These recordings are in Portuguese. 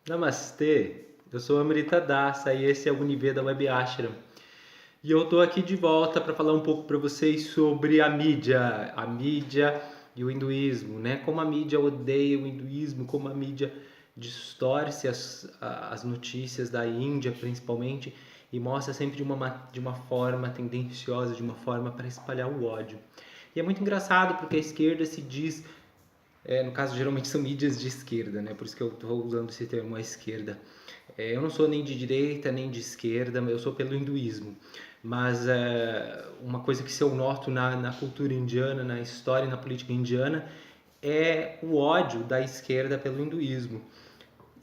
Namastê, eu sou Amrita Dasa e esse é o Univeda Web Ashram. E eu tô aqui de volta para falar um pouco para vocês sobre a mídia e o hinduísmo, né? Como a mídia odeia o hinduísmo, como a mídia distorce as notícias da Índia, principalmente, e mostra sempre de uma forma tendenciosa, de uma forma para espalhar o ódio. E é muito engraçado porque a esquerda se diz no caso, geralmente são mídias de esquerda, né? Por isso que eu estou usando esse termo à esquerda. Eu não sou nem de direita nem de esquerda, eu sou pelo hinduísmo. Mas uma coisa que eu noto na cultura indiana, na história e na política indiana, é o ódio da esquerda pelo hinduísmo.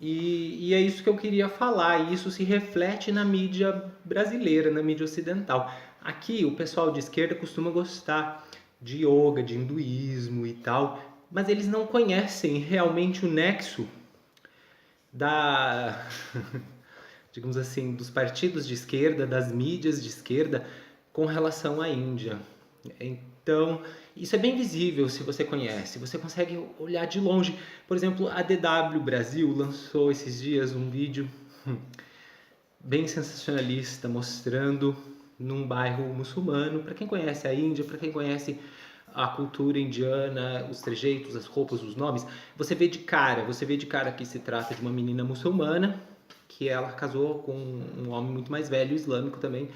E é isso que eu queria falar, e isso se reflete na mídia brasileira, na mídia ocidental. Aqui, o pessoal de esquerda costuma gostar de yoga, de hinduísmo e tal, mas eles não conhecem realmente o nexo da, digamos assim, dos partidos de esquerda, das mídias de esquerda com relação à Índia. Então, isso é bem visível se você conhece, você consegue olhar de longe. Por exemplo, a DW Brasil lançou esses dias um vídeo bem sensacionalista mostrando num bairro muçulmano, para quem conhece a Índia, para quem conhece a cultura indiana, os trejeitos, as roupas, os nomes, você vê de cara que se trata de uma menina muçulmana, que ela casou com um homem muito mais velho, islâmico também,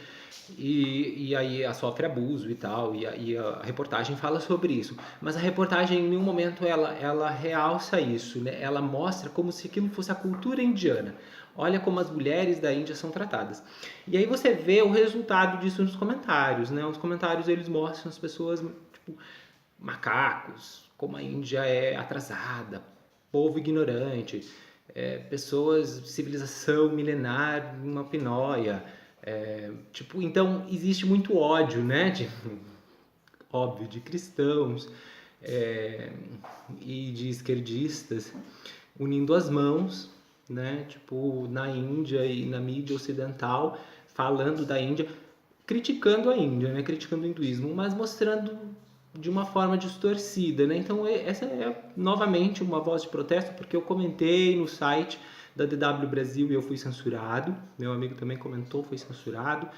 e aí ela sofre abuso e tal, e a reportagem fala sobre isso. Mas a reportagem em nenhum momento ela realça isso, né? Ela mostra como se aquilo fosse a cultura indiana. Olha como as mulheres da Índia são tratadas. E aí você vê o resultado disso nos comentários, né? Os comentários eles mostram as pessoas, tipo, macacos, como a Índia é atrasada, povo ignorante, pessoas, civilização milenar, uma pinóia. Tipo, então existe muito ódio, né? Óbvio, de cristãos e de esquerdistas unindo as mãos, né? Tipo, na Índia e na mídia ocidental, falando da Índia, criticando a Índia, né? Criticando o hinduísmo, mas mostrando de uma forma distorcida, né? Então essa é novamente uma voz de protesto, porque eu comentei no site da DW Brasil e eu fui censurado, meu amigo também comentou, foi censurado,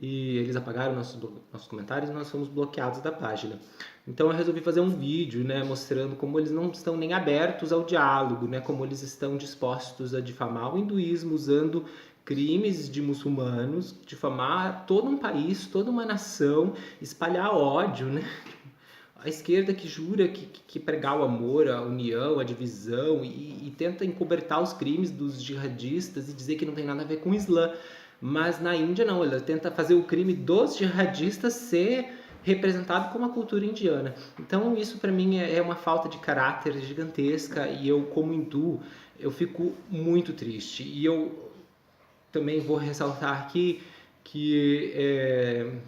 e eles apagaram nossos comentários e nós fomos bloqueados da página. Então eu resolvi fazer um vídeo, né, mostrando como eles não estão nem abertos ao diálogo, né, como eles estão dispostos a difamar o hinduísmo usando crimes de muçulmanos, difamar todo um país, toda uma nação, espalhar ódio, né? A esquerda que jura que pregar o amor, a união, a divisão e tenta encobertar os crimes dos jihadistas e dizer que não tem nada a ver com o Islã. Mas na Índia não, ela tenta fazer o crime dos jihadistas ser representado como a cultura indiana. Então isso para mim é uma falta de caráter gigantesca e eu como hindu, eu fico muito triste. E eu também vou ressaltar aqui que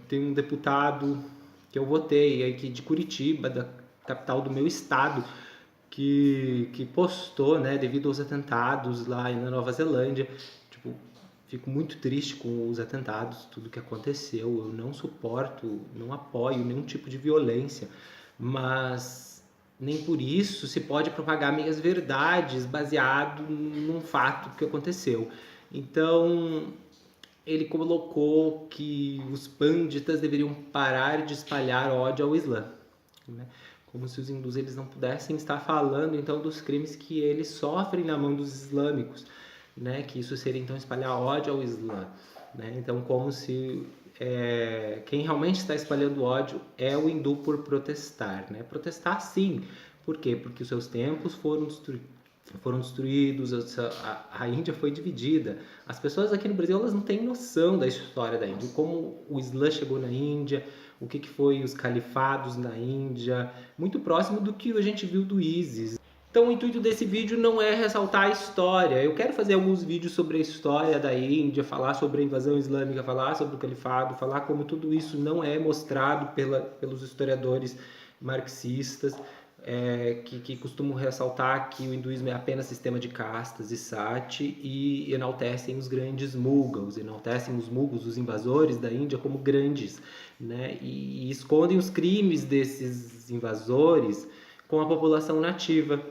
tem um deputado que eu votei aqui de Curitiba, da capital do meu estado, que postou, né, devido aos atentados lá na Nova Zelândia. Tipo, fico muito triste com os atentados, tudo que aconteceu. Eu não suporto, não apoio nenhum tipo de violência, mas nem por isso se pode propagar meias verdades baseado num fato que aconteceu. Então, ele colocou que os pânditas deveriam parar de espalhar ódio ao Islã, né? Como se os hindus eles não pudessem estar falando então dos crimes que eles sofrem na mão dos islâmicos, né? Que isso seria então espalhar ódio ao Islã, né? Então como se quem realmente está espalhando ódio é o hindu por protestar, né? Protestar sim, por quê? Porque os seus templos foram destruídos, a Índia foi dividida. As pessoas aqui no Brasil elas não têm noção da história da Índia, como o Islã chegou na Índia, o que foi os califados na Índia, muito próximo do que a gente viu do ISIS. Então o intuito desse vídeo não é ressaltar a história. Eu quero fazer alguns vídeos sobre a história da Índia, falar sobre a invasão islâmica, falar sobre o califado, falar como tudo isso não é mostrado pelos historiadores marxistas, que costumam ressaltar que o hinduísmo é apenas sistema de castas e sati e enaltecem os grandes mughals, enaltecem os mughals, os invasores da Índia, como grandes, né? E escondem os crimes desses invasores com a população nativa.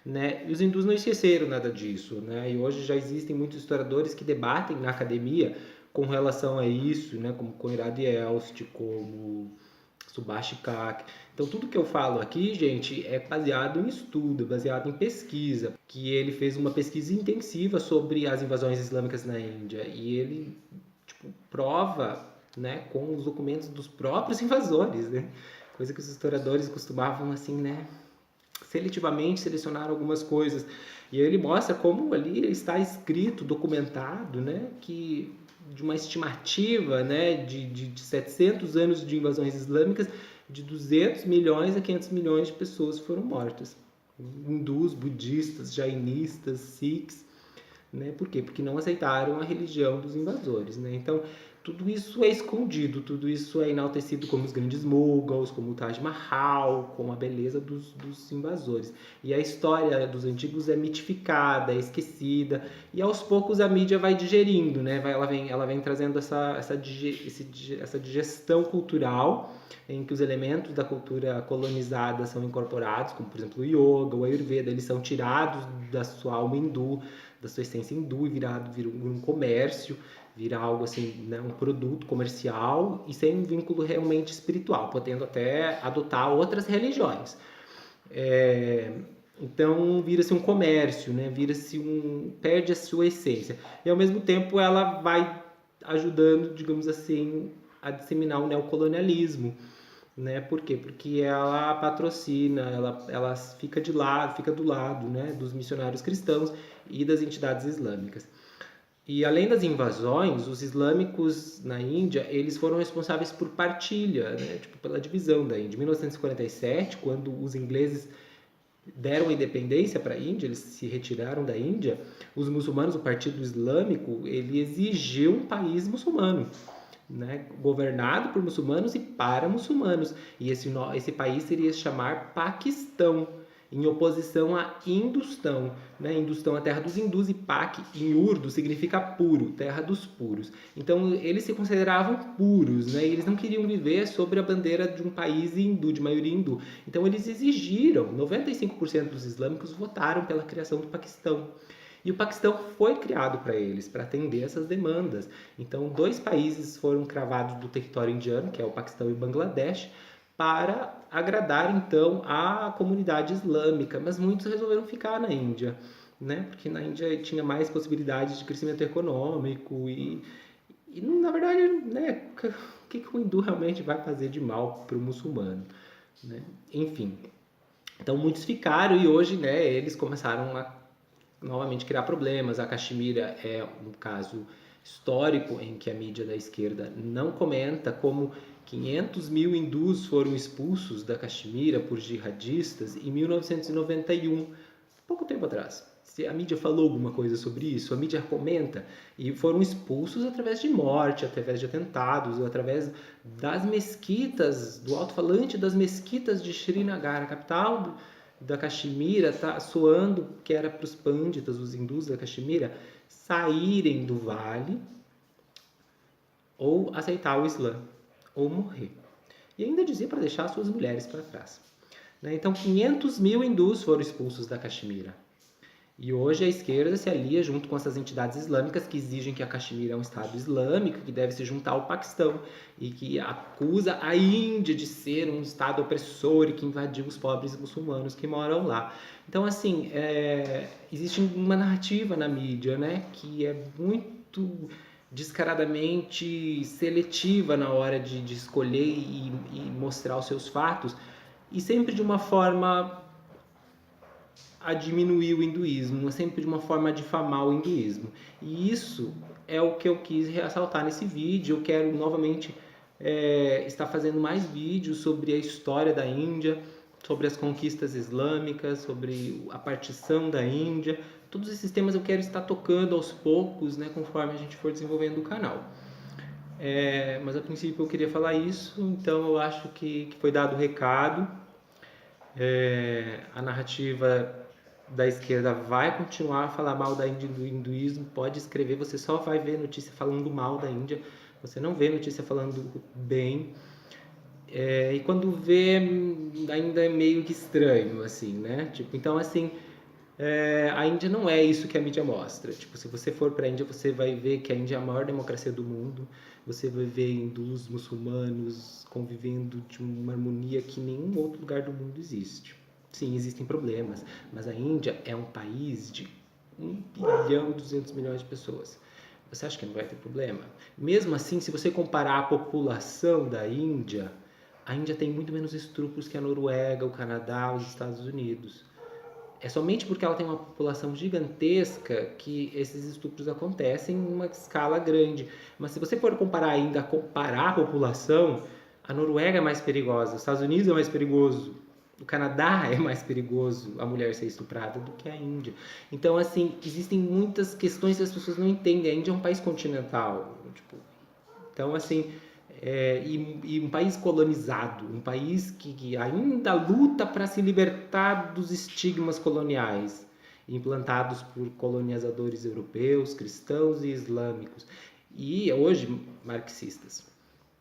né? E os hindus não esqueceram nada disso, né? E hoje já existem muitos historiadores que debatem na academia com relação a isso, né? Como Conrad Elst, como Subhash Kak. Então tudo que eu falo aqui, gente, é baseado em estudo, baseado em pesquisa, que ele fez uma pesquisa intensiva sobre as invasões islâmicas na Índia e ele, tipo, prova, né, com os documentos dos próprios invasores, né? Coisa que os historiadores costumavam assim, né, seletivamente selecionar algumas coisas. E ele mostra como ali está escrito, documentado, né, que de uma estimativa, né, de 700 anos de invasões islâmicas, de 200 milhões a 500 milhões de pessoas foram mortas. Hindus, budistas, jainistas, sikhs, né? Por quê? Porque não aceitaram a religião dos invasores, né? Então, tudo isso é escondido, tudo isso é enaltecido como os grandes Mughals, como o Taj Mahal, como a beleza dos invasores. E a história dos antigos é mitificada, é esquecida, e aos poucos a mídia vai digerindo, né? Ela vem trazendo essa digestão cultural, em que os elementos da cultura colonizada são incorporados, como por exemplo o yoga, o ayurveda, eles são tirados da sua alma hindu, da sua essência hindu e vira um comércio, vira algo assim, né, um produto comercial e sem vínculo realmente espiritual, podendo até adotar outras religiões. Então vira-se um comércio, né? Perde a sua essência. E ao mesmo tempo ela vai ajudando, digamos assim, a disseminar o neocolonialismo, né? Por quê? Porque ela patrocina, ela fica fica do lado, né, dos missionários cristãos e das entidades islâmicas. E além das invasões, os islâmicos na Índia, eles foram responsáveis por partilha, né, tipo, pela divisão da Índia. Em 1947, quando os ingleses deram a independência para a Índia, eles se retiraram da Índia, os muçulmanos, o Partido Islâmico, ele exigiu um país muçulmano, né, governado por muçulmanos e para muçulmanos. E esse país seria se chamar Paquistão, em oposição a Hindustão. Né? Hindustão é a terra dos hindus e Pak, em urdu, significa puro, terra dos puros. Então, eles se consideravam puros, né? E eles não queriam viver sobre a bandeira de um país hindu, de maioria hindu. Então, eles exigiram, 95% dos islâmicos votaram pela criação do Paquistão. E o Paquistão foi criado para eles, para atender essas demandas. Então, 2 países foram cravados do território indiano, que é o Paquistão e o Bangladesh, para agradar então a comunidade islâmica, mas muitos resolveram ficar na Índia, né? Porque na Índia tinha mais possibilidades de crescimento econômico e na verdade, né, o que o hindu realmente vai fazer de mal para o muçulmano, né? Enfim, então muitos ficaram e hoje, né, eles começaram a novamente criar problemas. A Caxemira é um caso histórico em que a mídia da esquerda não comenta como 500 mil hindus foram expulsos da Caxemira por jihadistas em 1991, pouco tempo atrás. Se a mídia falou alguma coisa sobre isso, a mídia comenta, e foram expulsos através de morte, através de atentados, através das mesquitas, do alto-falante das mesquitas de Srinagar, a capital da Caxemira, tá soando que era para os pânditas, os hindus da Caxemira, saírem do vale ou aceitar o Islã, ou morrer. E ainda dizia para deixar suas mulheres para trás. Então, 500 mil hindus foram expulsos da Caxemira. E hoje a esquerda se alia junto com essas entidades islâmicas que exigem que a Caxemira é um estado islâmico, que deve se juntar ao Paquistão, e que acusa a Índia de ser um estado opressor e que invadiu os pobres muçulmanos que moram lá. Então, assim, existe uma narrativa na mídia, né, que é muito descaradamente seletiva na hora de escolher e mostrar os seus fatos, e sempre de uma forma a diminuir o hinduísmo, sempre de uma forma a difamar o hinduísmo. E isso é o que eu quis ressaltar nesse vídeo. Eu quero novamente estar fazendo mais vídeos sobre a história da Índia, sobre as conquistas islâmicas, sobre a partição da Índia. Todos esses temas eu quero estar tocando aos poucos, né, conforme a gente for desenvolvendo o canal. Mas a princípio eu queria falar isso, então eu acho que foi dado o recado. A narrativa da esquerda vai continuar a falar mal da Índia e do hinduísmo. Pode escrever, você só vai ver notícia falando mal da Índia, você não vê notícia falando bem. E quando vê, ainda é meio que estranho, assim, né? Tipo, então, assim, A Índia não é isso que a mídia mostra. Tipo, se você for para a Índia, você vai ver que a Índia é a maior democracia do mundo. Você vai ver hindus, muçulmanos convivendo de uma harmonia que nenhum outro lugar do mundo existe. Sim, existem problemas, mas a Índia é um país de 1,2 bilhão de pessoas. Você acha que não vai ter problema? Mesmo assim, se você comparar a população da Índia, a Índia tem muito menos estupros que a Noruega, o Canadá, os Estados Unidos. É somente porque ela tem uma população gigantesca que esses estupros acontecem em uma escala grande. Mas se você for comparar a população, a Noruega é mais perigosa, os Estados Unidos é mais perigoso, o Canadá é mais perigoso a mulher ser estuprada do que a Índia. Então, assim, existem muitas questões que as pessoas não entendem. A Índia é um país continental, tipo, então, assim, e um país colonizado, um país que ainda luta para se libertar dos estigmas coloniais implantados por colonizadores europeus, cristãos e islâmicos, e hoje marxistas,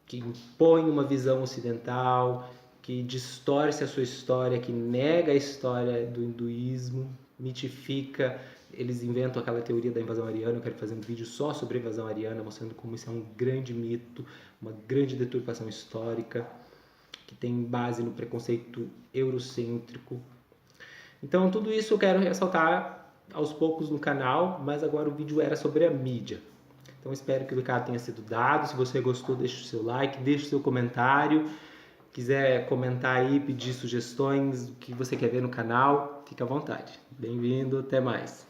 que impõem uma visão ocidental, que distorce a sua história, que nega a história do hinduísmo, mitifica. Eles inventam aquela teoria da invasão ariana. Eu quero fazer um vídeo só sobre a invasão ariana, mostrando como isso é um grande mito, uma grande deturpação histórica, que tem base no preconceito eurocêntrico. Então, tudo isso eu quero ressaltar aos poucos no canal, mas agora o vídeo era sobre a mídia. Então, espero que o recado tenha sido dado. Se você gostou, deixe o seu like, deixe o seu comentário. Quiser comentar aí, pedir sugestões, o que você quer ver no canal, fique à vontade. Bem-vindo, até mais.